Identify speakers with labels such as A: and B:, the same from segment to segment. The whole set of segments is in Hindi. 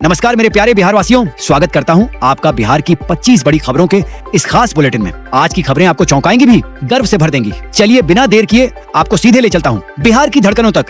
A: नमस्कार मेरे प्यारे बिहार वासियों, स्वागत करता हूं आपका बिहार की 25 बड़ी खबरों के इस खास बुलेटिन में। आज की खबरें आपको चौंकाएंगी भी, गर्व से भर देंगी। चलिए बिना देर किए आपको सीधे ले चलता हूं बिहार की धड़कनों तक।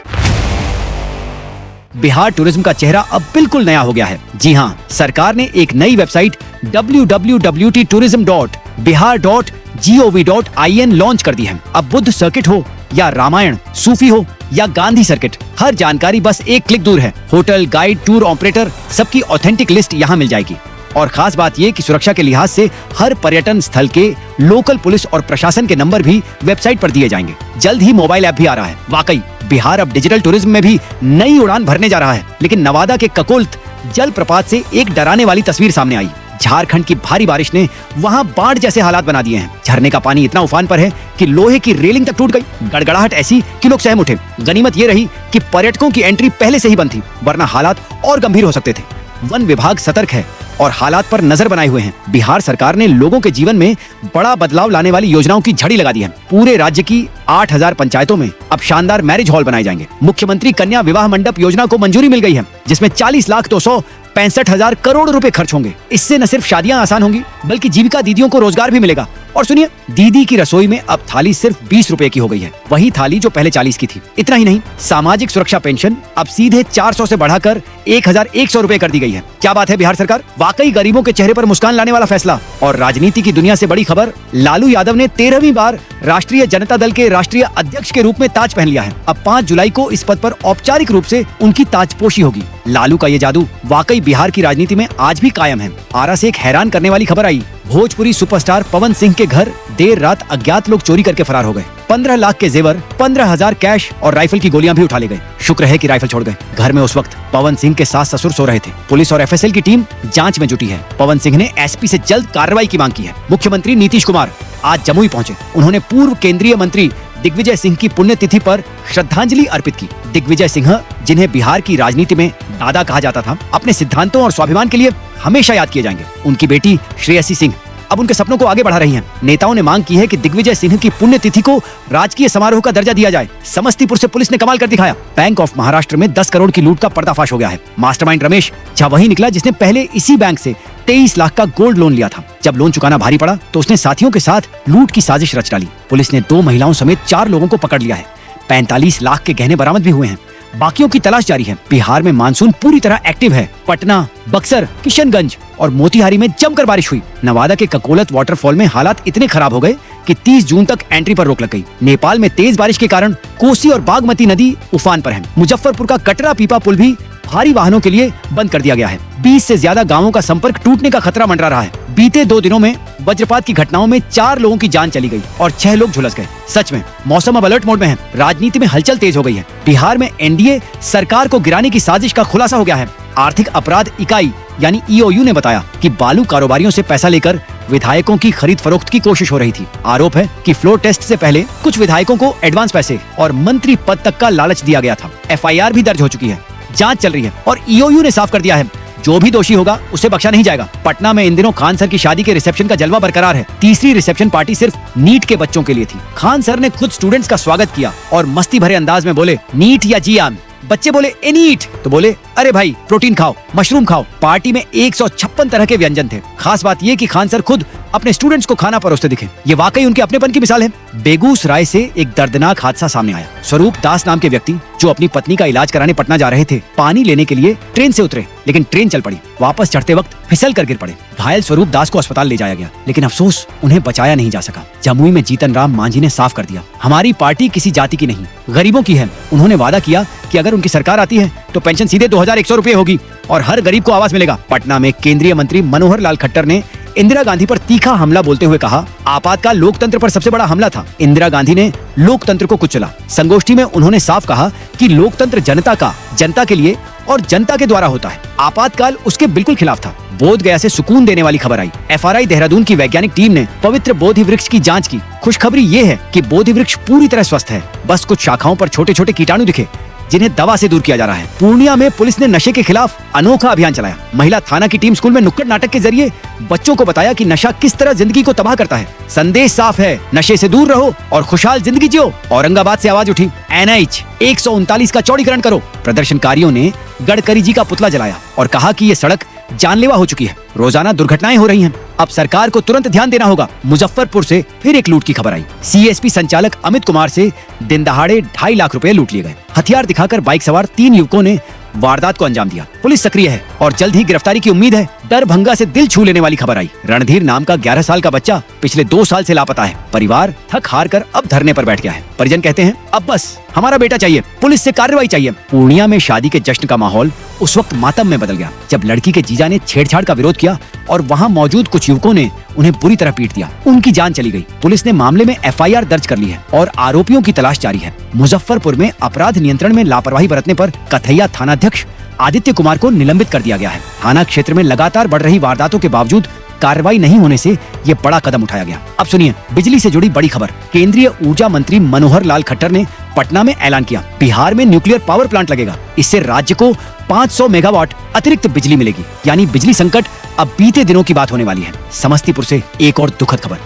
A: बिहार टूरिज्म का चेहरा अब बिल्कुल नया हो गया है। जी हां, सरकार ने एक नई वेबसाइट www.tourism.bihar.gov.in लॉन्च कर दी है। अब बुद्ध सर्किट हो या रामायण, सूफी हो या गांधी सर्किट, हर जानकारी बस एक क्लिक दूर है। होटल, गाइड, टूर ऑपरेटर, सबकी ऑथेंटिक लिस्ट यहाँ मिल जाएगी। और खास बात ये कि सुरक्षा के लिहाज से हर पर्यटन स्थल के लोकल पुलिस और प्रशासन के नंबर भी वेबसाइट पर दिए जाएंगे। जल्द ही मोबाइल ऐप भी आ रहा है। वाकई बिहार अब डिजिटल टूरिज्म में भी नई उड़ान भरने जा रहा है। लेकिन नवादा के ककोल्त जलप्रपात से एक डराने वाली तस्वीर सामने आई। झारखंड की भारी बारिश ने वहां बाढ़ जैसे हालात बना दिए हैं। झरने का पानी इतना उफान पर है कि लोहे की रेलिंग तक टूट गई। गड़गड़ाहट ऐसी कि लोग सहम उठे। गनीमत ये रही कि पर्यटकों की एंट्री पहले से ही बंद थी, वरना हालात और गंभीर हो सकते थे। वन विभाग सतर्क है और हालात पर नजर बनाए हुए हैं। बिहार सरकार ने लोगों के जीवन में बड़ा बदलाव लाने वाली योजनाओं की झड़ी लगा दी है। पूरे राज्य की 8000 पंचायतों में अब शानदार मैरिज हॉल बनाए जाएंगे। मुख्यमंत्री कन्या विवाह मंडप योजना को मंजूरी मिल गई है, जिसमें 40,265,000 करोड़ रुपए खर्च होंगे। इससे न सिर्फ शादियां आसान होंगी, बल्कि जीविका दीदियों को रोजगार भी मिलेगा। और सुनिए, दीदी की रसोई में अब थाली सिर्फ 20 रुपए की हो गई है, वही थाली जो पहले 40 की थी। इतना ही नहीं, सामाजिक सुरक्षा पेंशन अब सीधे 400 से बढ़ाकर 1100 रुपए कर दी गई है। क्या बात है बिहार सरकार, वाकई गरीबों के चेहरे पर मुस्कान लाने वाला फैसला। और राजनीति की दुनिया से बड़ी खबर, लालू यादव ने 13वीं बार राष्ट्रीय जनता दल के राष्ट्रीय अध्यक्ष के रूप में ताज पहन लिया है। अब 5 जुलाई को इस पद पर औपचारिक रूप से उनकी ताजपोशी होगी। लालू का ये जादू वाकई बिहार की राजनीति में आज भी कायम है। आरा से एक हैरान करने वाली खबर आई। भोजपुरी सुपरस्टार पवन सिंह के घर देर रात अज्ञात लोग चोरी करके फरार हो गए। 15 लाख के जेवर, 15,000 कैश और राइफल की गोलियां भी उठा ले गए। शुक्र है कि राइफल छोड़ गए। घर में उस वक्त पवन सिंह के सास ससुर सो रहे थे। पुलिस और एफएसएल की टीम जांच में जुटी है। पवन सिंह ने एसपी से जल्द कार्रवाई की मांग की है। मुख्यमंत्री नीतीश कुमार आज जमुई पहुंचे। उन्होंने पूर्व केंद्रीय मंत्री दिग्विजय सिंह की पुण्यतिथि पर श्रद्धांजलि अर्पित की। दिग्विजय सिंह, जिन्हें बिहार की राजनीति में दादा कहा जाता था, अपने सिद्धांतों और स्वाभिमान के लिए हमेशा याद किए जाएंगे। उनकी बेटी श्रेयसी सिंह अब उनके सपनों को आगे बढ़ा रही हैं। नेताओं ने मांग की है कि दिग्विजय सिंह की पुण्यतिथि को राजकीय समारोह का दर्जा दिया जाए। समस्तीपुर से पुलिस ने कमाल कर दिखाया। बैंक ऑफ महाराष्ट्र में 10 करोड़ की लूट का पर्दाफाश हो गया है। मास्टरमाइंड रमेश झा वही निकला जिसने पहले इसी बैंक से 23 लाख का गोल्ड लोन लिया था। जब लोन चुकाना भारी पड़ा तो उसने साथियों के साथ लूट की साजिश रच डाली। पुलिस ने 2 महिलाओं समेत 4 लोगों को पकड़ लिया है। 45 लाख के गहने बरामद भी हुए हैं। बाकियों की तलाश जारी है। बिहार में मानसून पूरी तरह एक्टिव है। पटना, बक्सर, किशनगंज और मोतिहारी में जमकर बारिश हुई। नवादा के ककोलत वाटरफॉल में हालात इतने खराब हो गए कि 30 जून तक एंट्री पर रोक लग गई। नेपाल में तेज बारिश के कारण कोसी और बागमती नदी उफान पर है। मुजफ्फरपुर का कटरा पीपा पुल भी भारी वाहनों के लिए बंद कर दिया गया है। 20 से ज्यादा गांवों का संपर्क टूटने का खतरा मंडरा रहा है। बीते 2 दिनों में वज्रपात की घटनाओं में 4 लोगों की जान चली गई और 6 लोग झुलस गए। सच में मौसम अब अलर्ट मोड में है। राजनीति में हलचल तेज हो गई है। बिहार में एनडीए सरकार को गिराने की साजिश का खुलासा हो गया है। आर्थिक अपराध इकाई यानी ईओयू ने बताया कि बालू कारोबारियों से पैसा लेकर विधायकों की खरीद फरोख्त की कोशिश हो रही थी। आरोप है कि फ्लोर टेस्ट से पहले कुछ विधायकों को एडवांस पैसे और मंत्री पद तक का लालच दिया गया था। एफआईआर भी दर्ज हो चुकी है, जांच चल रही है और ईओयू ने साफ कर दिया है, जो भी दोषी होगा उसे बख्शा नहीं जाएगा। पटना में इन दिनों खान सर की शादी के रिसेप्शन का जलवा बरकरार है। तीसरी रिसेप्शन पार्टी सिर्फ नीट के बच्चों के लिए थी। खान सर ने खुद स्टूडेंट्स का स्वागत किया और मस्ती भरे अंदाज में बोले, नीट या जियान। बच्चे बोले एनी ईट, तो बोले अरे भाई प्रोटीन खाओ, मशरूम खाओ। पार्टी में 156 तरह के व्यंजन थे। खास बात ये कि खान सर खुद अपने स्टूडेंट्स को खाना परोसते दिखे। ये वाकई उनके अपनेपन की मिसाल है। बेगूसराय से एक दर्दनाक हादसा सामने आया। स्वरूप दास नाम के व्यक्ति जो अपनी पत्नी का इलाज कराने पटना जा रहे थे, पानी लेने के लिए ट्रेन से उतरे, लेकिन ट्रेन चल पड़ी। वापस चढ़ते वक्त फिसल कर गिर पड़े। घायल स्वरूप दास को अस्पताल ले जाया गया, लेकिन अफसोस उन्हें बचाया नहीं जा सका। जमुई में जीतन राम मांझी ने साफ कर दिया, हमारी पार्टी किसी जाति की नहीं, गरीबों की है। उन्होंने वादा किया कि अगर उनकी सरकार आती है तो पेंशन सीधे 2100 रुपए होगी और हर गरीब को आवास मिलेगा। पटना में केंद्रीय मंत्री मनोहर लाल खट्टर ने इंदिरा गांधी पर तीखा हमला बोलते हुए कहा, आपातकाल लोकतंत्र पर सबसे बड़ा हमला था। इंदिरा गांधी ने लोकतंत्र को कुचला। संगोष्ठी में उन्होंने साफ कहा कि लोकतंत्र जनता का, जनता के लिए और जनता के द्वारा होता है। आपातकाल उसके बिल्कुल खिलाफ था। बोध गया से सुकून देने वाली खबर आई। एफआरआई देहरादून की वैज्ञानिक टीम ने पवित्र बोधि वृक्ष की जांच की। खुशखबरी ये है कि बोधि वृक्ष पूरी तरह स्वस्थ है। बस कुछ शाखाओं पर छोटे छोटे कीटाणु दिखे। जिन्हें दवा से दूर किया जा रहा है। पूर्णिया में पुलिस ने नशे के खिलाफ अनोखा अभियान चलाया। महिला थाना की टीम स्कूल में नुक्कड़ नाटक के जरिए बच्चों को बताया कि नशा किस तरह जिंदगी को तबाह करता है। संदेश साफ है, नशे से दूर रहो और खुशहाल जिंदगी जियो। औरंगाबाद से आवाज उठी, NH 139 का चौड़ीकरण करो। प्रदर्शनकारियों ने गडकरी जी का पुतला जलाया और कहा कि ये सड़क जानलेवा हो चुकी है, रोजाना दुर्घटनाएं हो रही हैं। अब सरकार को तुरंत ध्यान देना होगा। मुजफ्फरपुर से फिर एक लूट की खबर आई। CSP संचालक अमित कुमार से दिन दहाड़े 2.5 लाख रुपए लूट लिए गए। हथियार दिखाकर बाइक सवार 3 युवकों ने वारदात को अंजाम दिया। पुलिस सक्रिय है और जल्द ही गिरफ्तारी की उम्मीद है। दरभंगा से दिल छू लेने वाली खबर आई। रणधीर नाम का 11 साल का बच्चा पिछले 2 साल से लापता है। परिवार थक हार कर अब धरने पर बैठ गया है। परिजन कहते हैं अब बस हमारा बेटा चाहिए, पुलिस से कार्रवाई चाहिए। पूर्णिया में शादी के जश्न का माहौल उस वक्त मातम में बदल गया जब लड़की के जीजा ने छेड़छाड़ का विरोध किया और वहां मौजूद कुछ युवकों ने उन्हें बुरी तरह पीट दिया। उनकी जान चली गई। पुलिस ने मामले में FIR दर्ज कर ली है और आरोपियों की तलाश जारी है। मुजफ्फरपुर में अपराध नियंत्रण में लापरवाही बरतने पर कथैया थानाध्यक्ष आदित्य कुमार को निलंबित कर दिया गया है। थाना क्षेत्र में लगातार बढ़ रही वारदातों के बावजूद कार्रवाई नहीं होने से ये बड़ा कदम उठाया गया। अब सुनिए बिजली से जुड़ी बड़ी खबर। केंद्रीय ऊर्जा मंत्री मनोहर लाल खट्टर ने पटना में ऐलान किया, बिहार में न्यूक्लियर पावर प्लांट लगेगा। इससे राज्य को 500 मेगावाट अतिरिक्त बिजली मिलेगी। यानी बिजली संकट अब बीते दिनों की बात होने वाली है। समस्तीपुर से एक और दुखद खबर।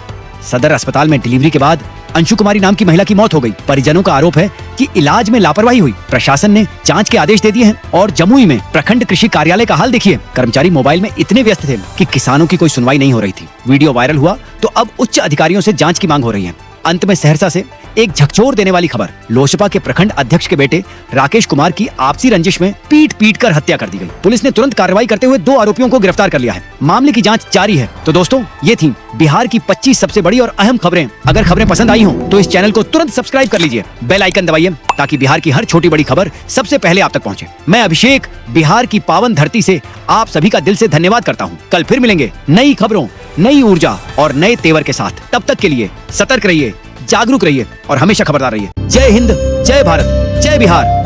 A: सदर अस्पताल में डिलीवरी के बाद अंशु कुमारी नाम की महिला की मौत हो गई। परिजनों का आरोप है कि इलाज में लापरवाही हुई। प्रशासन ने जांच के आदेश दे दिए हैं। और जमुई में प्रखंड कृषि कार्यालय का हाल देखिए। कर्मचारी मोबाइल में इतने व्यस्त थे कि किसानों की कोई सुनवाई नहीं हो रही थी। वीडियो वायरल हुआ तो अब उच्च अधिकारियों से जांच की मांग हो रही है। अंत में सहरसा से एक झकझोर देने वाली खबर। लोजपा के प्रखंड अध्यक्ष के बेटे राकेश कुमार की आपसी रंजिश में पीट कर हत्या कर दी गई। पुलिस ने तुरंत कार्रवाई करते हुए 2 आरोपियों को गिरफ्तार कर लिया है। मामले की जांच जारी है। तो दोस्तों ये थी बिहार की 25 सबसे बड़ी और अहम खबरें। अगर खबरें पसंद आई हो तो इस चैनल को तुरंत सब्सक्राइब कर लीजिए, बेल आइकन दबाइए ताकि बिहार की हर छोटी बड़ी खबर सबसे पहले आप तक पहुंचे। मैं अभिषेक बिहार की पावन धरती से आप सभी का दिल से धन्यवाद करता हूँ। कल फिर मिलेंगे नई खबरों, नई ऊर्जा और नए तेवर के साथ। तब तक के लिए सतर्क रहिए, जागरूक रहिए और हमेशा खबरदार रहिए। जय हिंद, जय भारत, जय बिहार।